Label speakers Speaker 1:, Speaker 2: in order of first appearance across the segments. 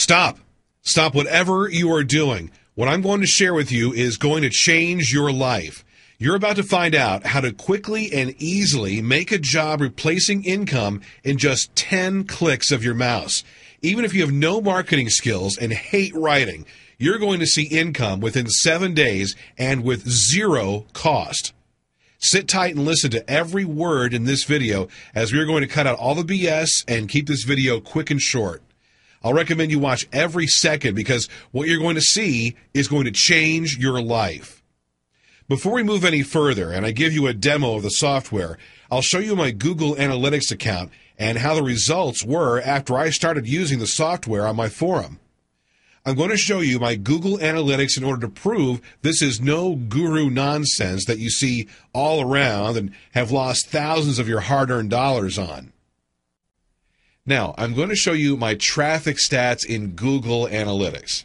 Speaker 1: Stop. Stop whatever you are doing. What I'm going to share with you is going to change your life. You're about to find out how to quickly and easily make a job replacing income in just 10 clicks of your mouse. Even if you have no marketing skills and hate writing, you're going to see income within 7 days and with zero cost. Sit tight and listen to every word in this video, as we're going to cut out all the BS and keep this video quick and short. I'll recommend you watch every second, because what you're going to see is going to change your life. Before we move any further and I give you a demo of the software, I'll show you my Google Analytics account and how the results were after I started using the software on my forum. I'm going to show you my Google Analytics in order to prove this is no guru nonsense that you see all around and have lost thousands of your hard-earned dollars on. Now, I'm going to show you my traffic stats in Google Analytics.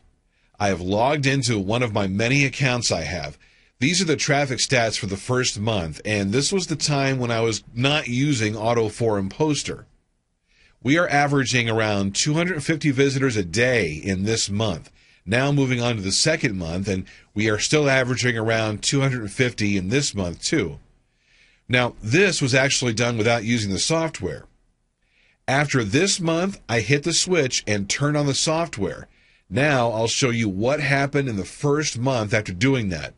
Speaker 1: I have logged into one of my many accounts I have. These are the traffic stats for the first month, and this was the time when I was not using AutoForum Poster. We are averaging around 250 visitors a day in this month. Now moving on to the second month, and we are still averaging around 250 in this month too. Now, this was actually done without using the software. After this month, I hit the switch and turned on the software. Now I'll show you what happened in the first month after doing that.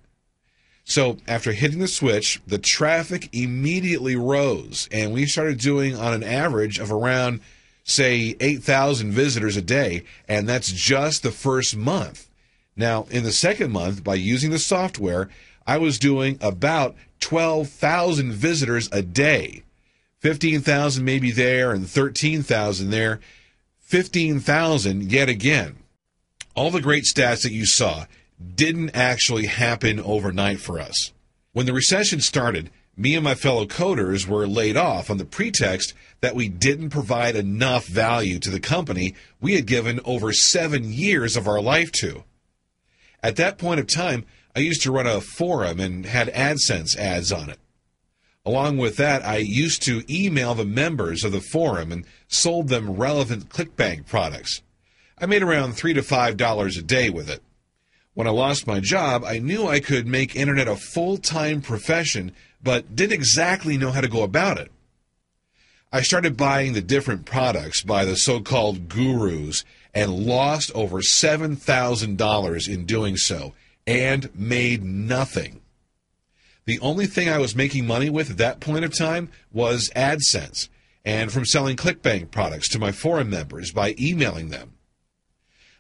Speaker 1: So after hitting the switch, the traffic immediately rose, and we started doing on an average of around, say, 8,000 visitors a day, and that's just the first month. Now, in the second month, by using the software, I was doing about 12,000 visitors a day. 15,000 maybe there and 13,000 there. 15,000 yet again. All the great stats that you saw didn't actually happen overnight for us. When the recession started, me and my fellow coders were laid off on the pretext that we didn't provide enough value to the company we had given over 7 years of our life to. At that point of time, I used to run a forum and had AdSense ads on it. Along with that, I used to email the members of the forum and sold them relevant ClickBank products. I made around $3 to $5 a day with it. When I lost my job, I knew I could make internet a full-time profession, but didn't exactly know how to go about it. I started buying the different products by the so-called gurus and lost over $7,000 in doing so and made nothing. The only thing I was making money with at that point of time was AdSense and from selling ClickBank products to my forum members by emailing them.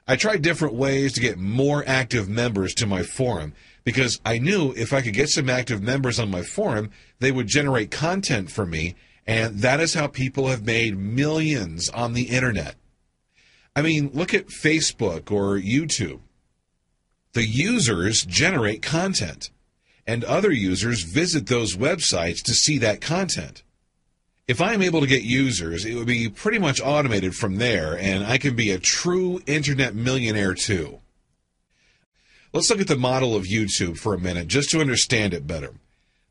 Speaker 1: I tried different ways to get more active members to my forum because I knew if I could get some active members on my forum, they would generate content for me, and that is how people have made millions on the internet. I mean, look at Facebook or YouTube. The users generate content, and other users visit those websites to see that content. If I'm able to get users, it would be pretty much automated from there, and I can be a true internet millionaire too. Let's look at the model of YouTube for a minute, just to understand it better.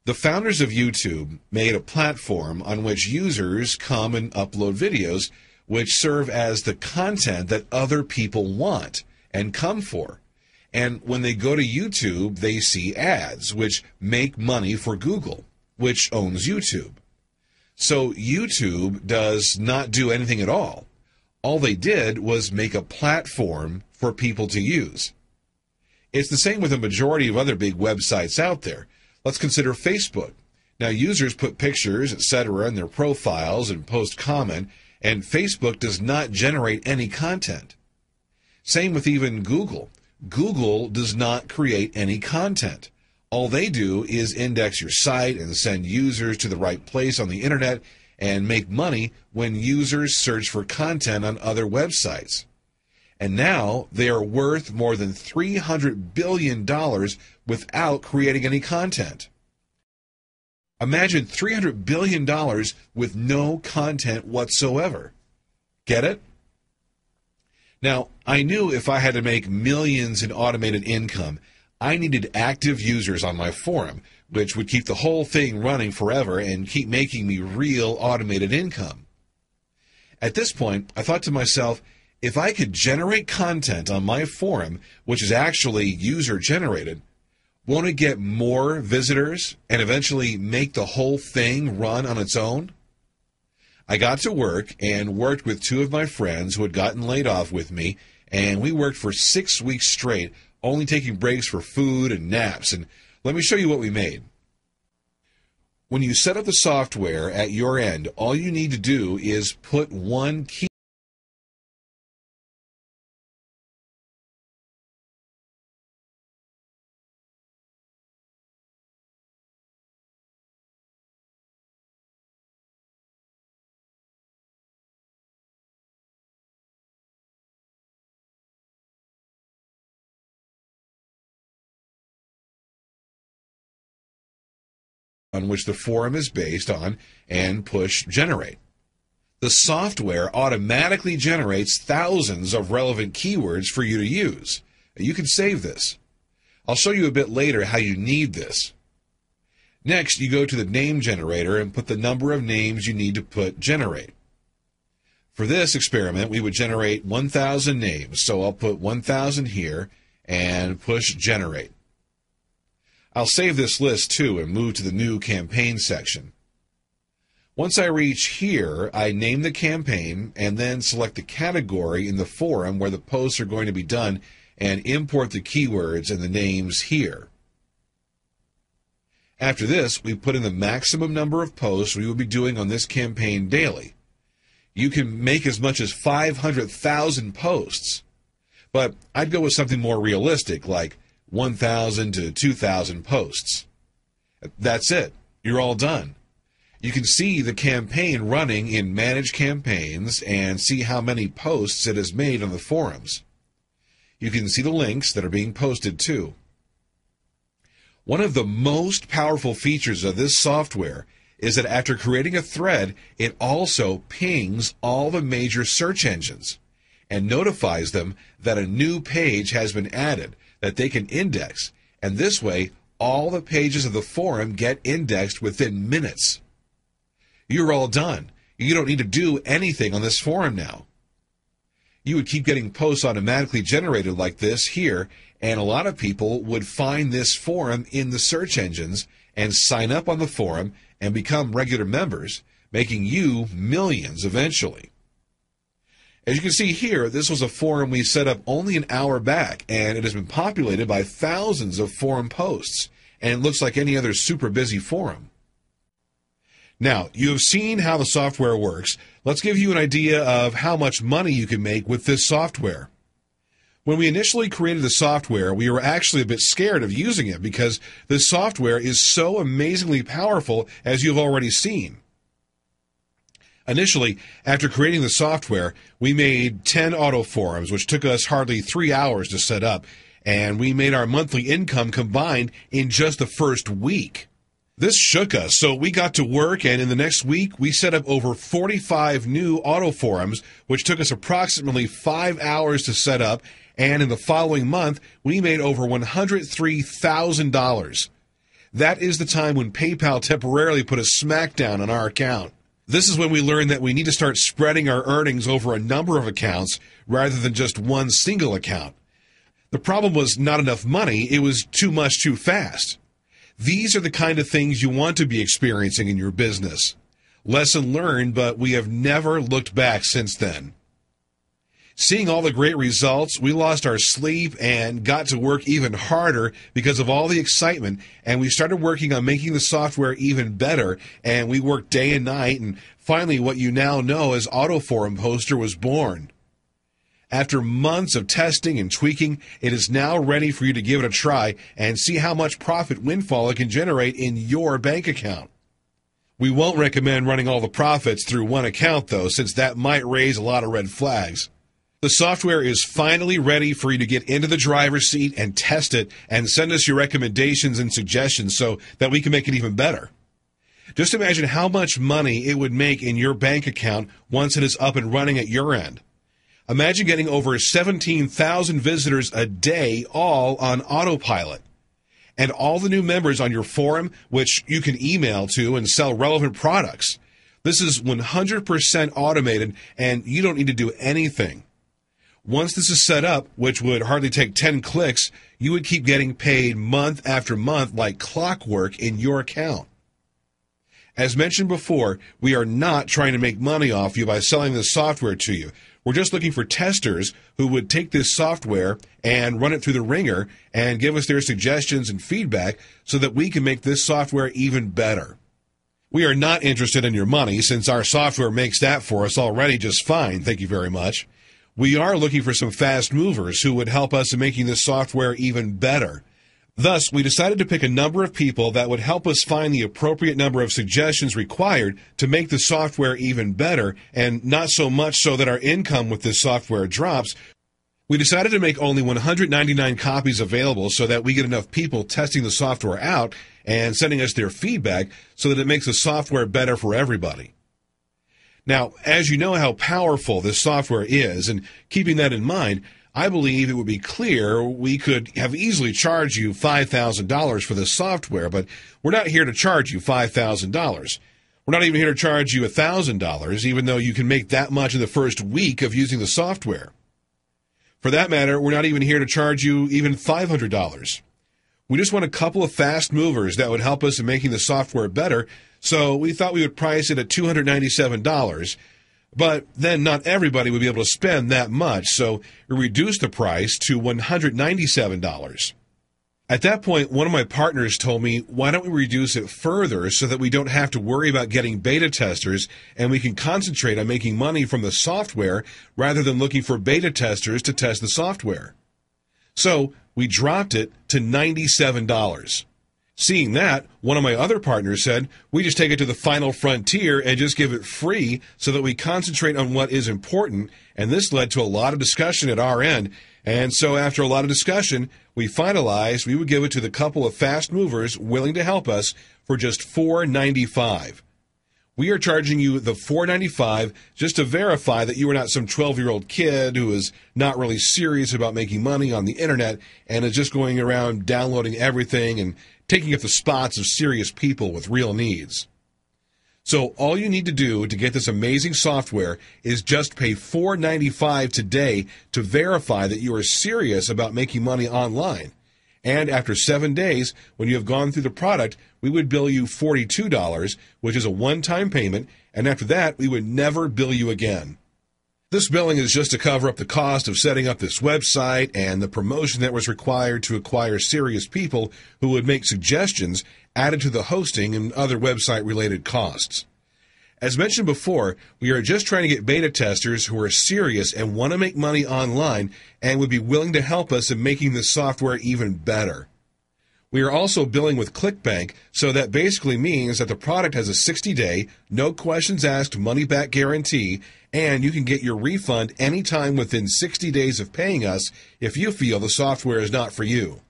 Speaker 1: The founders of YouTube made a platform on which users come and upload videos, which serve as the content that other people want and come for. And when they go to YouTube, they see ads, which make money for Google, which owns YouTube. So YouTube does not do anything at all. All they did was make a platform for people to use. It's the same with a majority of other big websites out there. Let's consider Facebook. Now, users put pictures, etc., in their profiles and post comment, and Facebook does not generate any content. Same with even Google. Google does not create any content. All they do is index your site and send users to the right place on the internet and make money when users search for content on other websites. And now they are worth more than $300 billion without creating any content. Imagine $300 billion with no content whatsoever. Get it? Now, I knew if I had to make millions in automated income, I needed active users on my forum, which would keep the whole thing running forever and keep making me real automated income. At this point, I thought to myself, If I could generate content on my forum, which is actually user-generated, won't it get more visitors and eventually make the whole thing run on its own? I got to work and worked with two of my friends who had gotten laid off with me, and we worked for 6 weeks straight, only taking breaks for food and naps. And let me show you what we made. When you set up the software at your end, all you need to do is put one key on which the forum is based on and push generate. The software automatically generates thousands of relevant keywords for you to use. You can save this. I'll show you a bit later how you need this. Next, you go to the name generator and put the number of names you need to put generate. For this experiment, we would generate 1,000 names, so I'll put 1,000 here and push generate. I'll save this list too and move to the new campaign section. Once I reach here, I name the campaign and then select the category in the forum where the posts are going to be done and import the keywords and the names here. After this, we put in the maximum number of posts we will be doing on this campaign daily. You can make as much as 500,000 posts, but I'd go with something more realistic like 1,000 to 2,000 posts. That's it. You're all done. You can see the campaign running in Manage Campaigns and see how many posts it has made on the forums. You can see the links that are being posted too. One of the most powerful features of this software is that after creating a thread, it also pings all the major search engines and notifies them that a new page has been added that they can index, and this way all the pages of the forum get indexed within minutes. You're all done. You don't need to do anything on this forum now. You would keep getting posts automatically generated like this here, and a lot of people would find this forum in the search engines and sign up on the forum and become regular members, making you millions eventually. As you can see here, this was a forum we set up only an hour back, and it has been populated by thousands of forum posts, and it looks like any other super busy forum. Now, you have seen how the software works. Let's give you an idea of how much money you can make with this software. When we initially created the software, we were actually a bit scared of using it because this software is so amazingly powerful, as you've already seen. Initially, after creating the software, we made 10 auto forums, which took us hardly 3 hours to set up, and we made our monthly income combined in just the first week. This shook us, so we got to work, and in the next week, we set up over 45 new auto forums, which took us approximately 5 hours to set up, and in the following month, we made over $103,000. That is the time when PayPal temporarily put a smackdown on our account. This is when we learned that we need to start spreading our earnings over a number of accounts rather than just one single account. The problem was not enough money, it was too much too fast. These are the kind of things you want to be experiencing in your business. Lesson learned, but we have never looked back since then. Seeing all the great results, we lost our sleep and got to work even harder because of all the excitement, and we started working on making the software even better, and we worked day and night, and finally what you now know as AutoForum Poster was born. After months of testing and tweaking, it is now ready for you to give it a try and see how much profit windfall it can generate in your bank account. We won't recommend running all the profits through one account, though, since that might raise a lot of red flags. The software is finally ready for you to get into the driver's seat and test it and send us your recommendations and suggestions so that we can make it even better. Just imagine how much money it would make in your bank account once it is up and running at your end. Imagine getting over 17,000 visitors a day, all on autopilot. And all the new members on your forum, which you can email to and sell relevant products. This is 100% automated, and you don't need to do anything. Once this is set up, which would hardly take 10 clicks, you would keep getting paid month after month like clockwork in your account. As mentioned before, we are not trying to make money off you by selling this software to you. We're just looking for testers who would take this software and run it through the ringer and give us their suggestions and feedback so that we can make this software even better. We are not interested in your money since our software makes that for us already just fine, thank you very much. We are looking for some fast movers who would help us in making this software even better. Thus, we decided to pick a number of people that would help us find the appropriate number of suggestions required to make the software even better, and not so much so that our income with this software drops. We decided to make only 199 copies available so that we get enough people testing the software out and sending us their feedback so that it makes the software better for everybody. Now, as you know how powerful this software is, and keeping that in mind, I believe it would be clear we could have easily charged you $5,000 for this software, but we're not here to charge you $5,000. We're not even here to charge you $1,000, even though you can make that much in the first week of using the software. For that matter, we're not even here to charge you even $500. We just want a couple of fast movers that would help us in making the software better, so we thought we would price it at $297. But then not everybody would be able to spend that much, so we reduced the price to $197. At that point, one of my partners told me, why don't we reduce it further so that we don't have to worry about getting beta testers and we can concentrate on making money from the software rather than looking for beta testers to test the software. So we dropped it to $97. Seeing that, one of my other partners said, we just take it to the final frontier and just give it free so that we concentrate on what is important, and this led to a lot of discussion at our end, and so after a lot of discussion, we finalized we would give it to the couple of fast movers willing to help us for just $4.95. We are charging you the $4.95 just to verify that you are not some 12-year-old kid who is not really serious about making money on the internet and is just going around downloading everything and taking up the spots of serious people with real needs. So all you need to do to get this amazing software is just pay $4.95 today to verify that you are serious about making money online. And after 7 days, when you have gone through the product, we would bill you $42, which is a one-time payment, and after that, we would never bill you again. This billing is just to cover up the cost of setting up this website and the promotion that was required to acquire serious people who would make suggestions added to the hosting and other website-related costs. As mentioned before, we are just trying to get beta testers who are serious and want to make money online and would be willing to help us in making this software even better. We are also billing with ClickBank, so that basically means that the product has a 60-day, no questions asked money-back guarantee, and you can get your refund anytime within 60 days of paying us if you feel the software is not for you.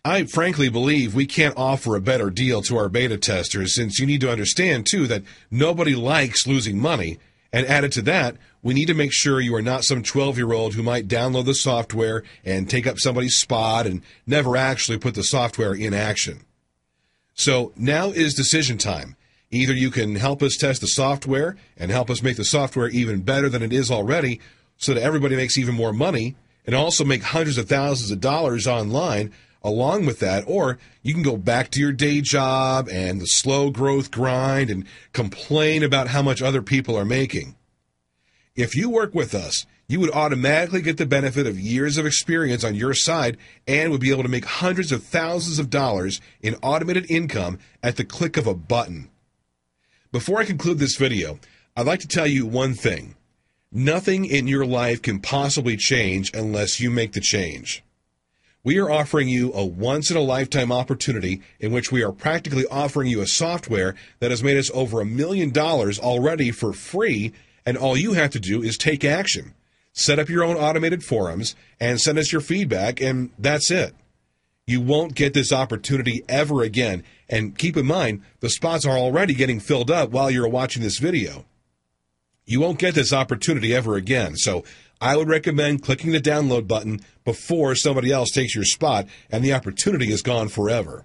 Speaker 1: I frankly believe we can't offer a better deal to our beta testers, since you need to understand, too, that nobody likes losing money, and added to that, we need to make sure you are not some 12-year-old who might download the software and take up somebody's spot and never actually put the software in action. So now is decision time. Either you can help us test the software and help us make the software even better than it is already so that everybody makes even more money and also make hundreds of thousands of dollars online along with that, or you can go back to your day job and the slow growth grind and complain about how much other people are making. If you work with us, you would automatically get the benefit of years of experience on your side and would be able to make hundreds of thousands of dollars in automated income at the click of a button. Before I conclude this video, I'd like to tell you one thing. Nothing in your life can possibly change unless you make the change. We are offering you a once-in-a-lifetime opportunity in which we are practically offering you a software that has made us over $1 million already for free, and all you have to do is take action. Set up your own automated forums and send us your feedback, and that's it. You won't get this opportunity ever again, and keep in mind, the spots are already getting filled up while you're watching this video. You won't get this opportunity ever again, so I would recommend clicking the download button before somebody else takes your spot and the opportunity is gone forever.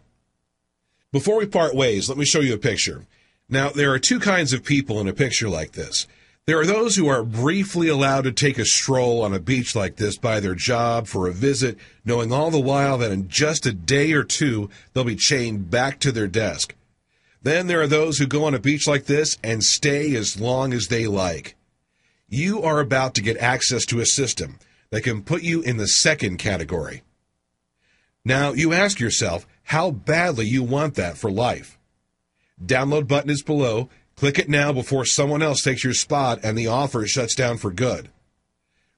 Speaker 1: Before we part ways, let me show you a picture. Now, there are two kinds of people in a picture like this. There are those who are briefly allowed to take a stroll on a beach like this by their job for a visit, knowing all the while that in just a day or two, they'll be chained back to their desk. Then there are those who go on a beach like this and stay as long as they like. You are about to get access to a system that can put you in the second category. Now, you ask yourself how badly you want that for life. Download button is below. Click it now before someone else takes your spot and the offer shuts down for good.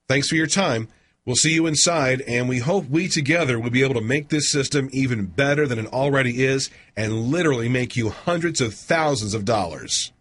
Speaker 1: Thanks for your time. We'll see you inside, and we hope we together will be able to make this system even better than it already is and literally make you hundreds of thousands of dollars.